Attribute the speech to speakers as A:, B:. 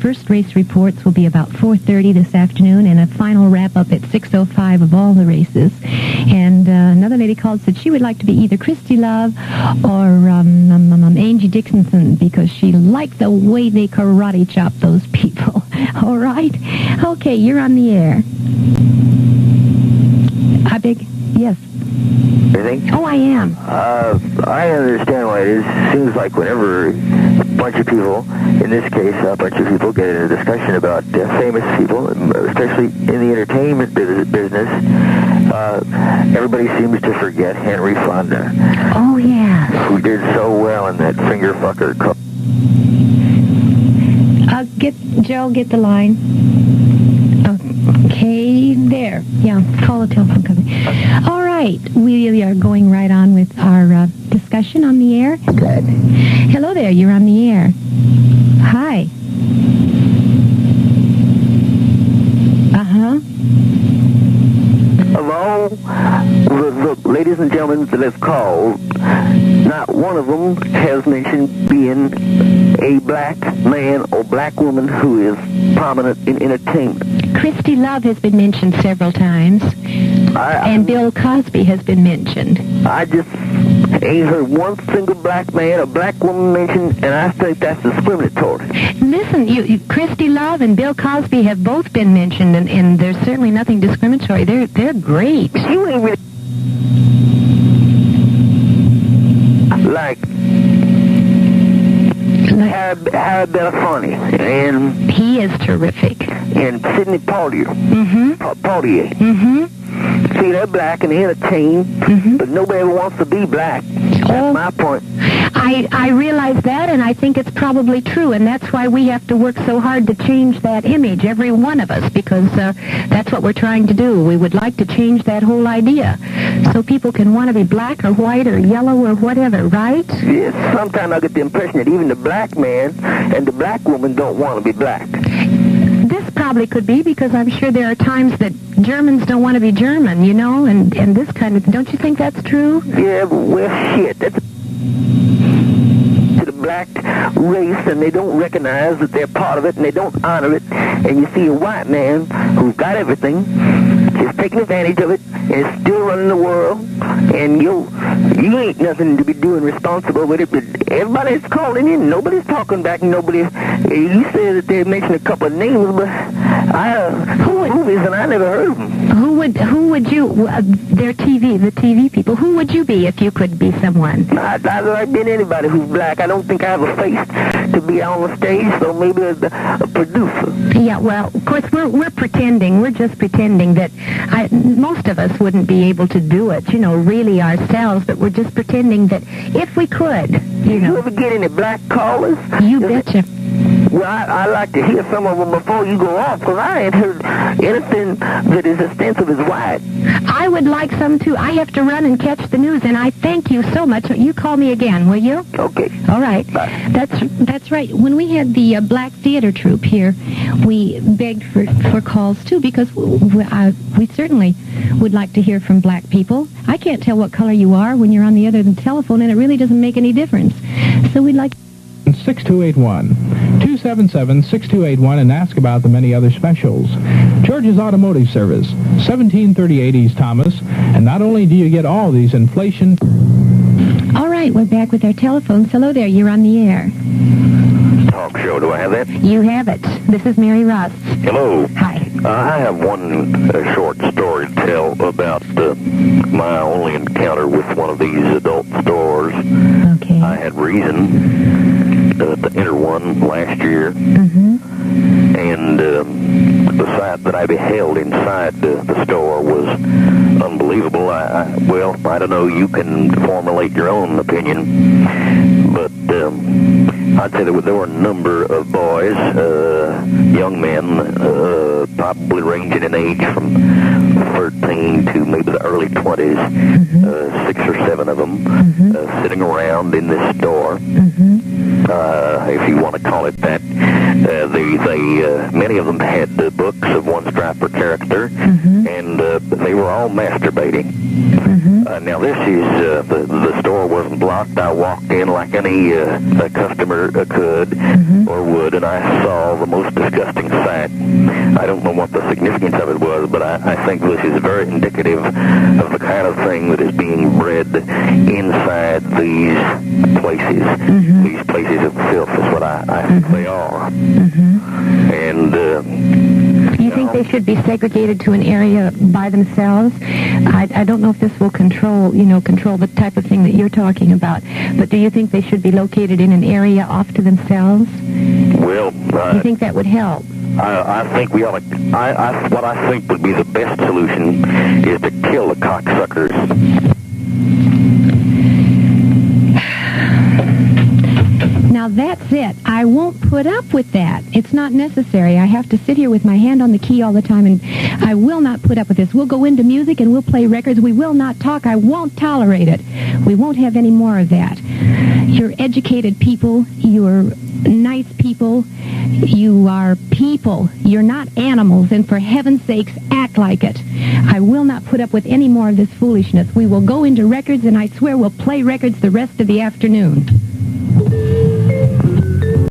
A: first race reports will be about 4:30 this afternoon, and a final wrap-up at 6:05 of all the races. And another lady called, said she would like to be either Christy Love or Angie Dickinson, because she liked the way they karate chop those people. All right? Okay, you're on the air. I beg... Yes.
B: Anything?
A: Oh, I am.
B: I understand why it is. Seems like whenever a bunch of people, in this case, a bunch of people get in a discussion about famous people, especially in the entertainment business, everybody seems to forget Henry Fonda.
A: Oh, yeah.
B: Who did so well in that finger fucker.
A: Joe, get the line. Okay, there. Yeah, call the telephone company. All right, we are going right on with our discussion on the air.
B: Good.
A: Hello there, you're on the air. Hi. Uh-huh.
B: Of all the ladies and gentlemen that have called, not one of them has mentioned being a black man or black woman who is prominent in entertainment.
A: Christy Love has been mentioned several times, and Bill Cosby has been mentioned.
B: I just ain't heard one single black man or black woman mentioned, and I think that's discriminatory.
A: Listen, Christy Love and Bill Cosby have both been mentioned, and there's certainly nothing discriminatory. They're great.
B: You ain't really like Harry Belafonte, and
A: he is terrific.
B: And Sidney Poitier.
A: Mm-hmm.
B: Poitier.
A: Mm-hmm.
B: See, they're black and they entertain, but nobody ever wants to be black. That's my point.
A: I realize that, and I think it's probably true, and that's why we have to work so hard to change that image, every one of us, because that's what we're trying to do. We would like to change that whole idea, so people can want to be black or white or yellow or whatever, right?
B: Yes, sometimes I get the impression that even the black man and the black woman don't want to be black.
A: This probably could be, because I'm sure there are times that Germans don't want to be German, you know, and this kind of... Don't you think that's true?
B: Yeah, but well, shit, that's to the black race, and they don't recognize that they're part of it, and they don't honor it. And you see a white man who's got everything, is taking advantage of it, and is still running the world, and you ain't nothing to be doing responsible with it, but everybody's calling in, nobody's talking back, nobody... You said that they mentioned a couple of names, but movies, and I never heard of them.
A: Who would you, the TV people, who would you be if you could be someone?
B: I'd like being anybody who's black. I don't think I have a face to be on the stage, so maybe a producer.
A: Yeah, well, of course, we're pretending. We're just pretending that most of us wouldn't be able to do it, you know, really ourselves, but we're just pretending that if we could, you know.
B: You ever get any black callers?
A: You betcha.
B: Well, I like to hear some of them before you go off, because I ain't heard anything that is extensive as white.
A: I would like some, too. I have to run and catch the news, and I thank you so much. You call me again, will you?
B: Okay.
A: All right.
B: Bye.
A: That's right. When we had the Black Theater Troupe here, we begged for calls, too, because we certainly would like to hear from black people. I can't tell what color you are when you're on the other telephone, and it really doesn't make any difference. So we'd like...
C: 6281. 277-6281 and ask about the many other specials. George's Automotive Service, 1738 East Thomas. And not only do you get all these inflation...
A: All right, we're back with our telephones. Hello there, you're on the air.
B: Talk show, do I have that?
A: You have it. This is Mary Ross.
B: Hello.
A: Hi.
B: I have one short story to tell about my only encounter with one of these adult stores.
A: Okay.
B: I had reason to enter one last year, and the sight that I beheld inside the store was unbelievable. I don't know, you can formulate your own opinion, but I'd say there were a number of boys, young men, probably ranging in age from 13 to maybe the early 20s, 6 or 7 of them, sitting around in this store. if you want to call it that. Many of them had books of one stripe per character, and they were all masturbating. Now this is, the store wasn't blocked. I walked in like any a customer could or would, and I saw the most disgusting sight. I don't know what the significance of it was, but I think this is very indicative of the kind of thing that is being bred inside these places. These places of filth is what I think they are. And
A: you think they should be segregated to an area by themselves? I don't know if this will control the type of thing that you're talking about, but do you think they should be located in an area off to themselves?
B: Well,
A: do you think that would help?
B: I think we ought to. What I think would be the best solution is to kill the cocksuckers.
A: Now that's it. I won't put up with that. It's not necessary. I have to sit here with my hand on the key all the time, and I will not put up with this. We'll go into music and we'll play records. We will not talk. I won't tolerate it. We won't have any more of that. You're educated people. You're nice people. You are people. You're not animals, and for heaven's sakes, act like it. I will not put up with any more of this foolishness. We will go into records, and I swear we'll play records the rest of the afternoon.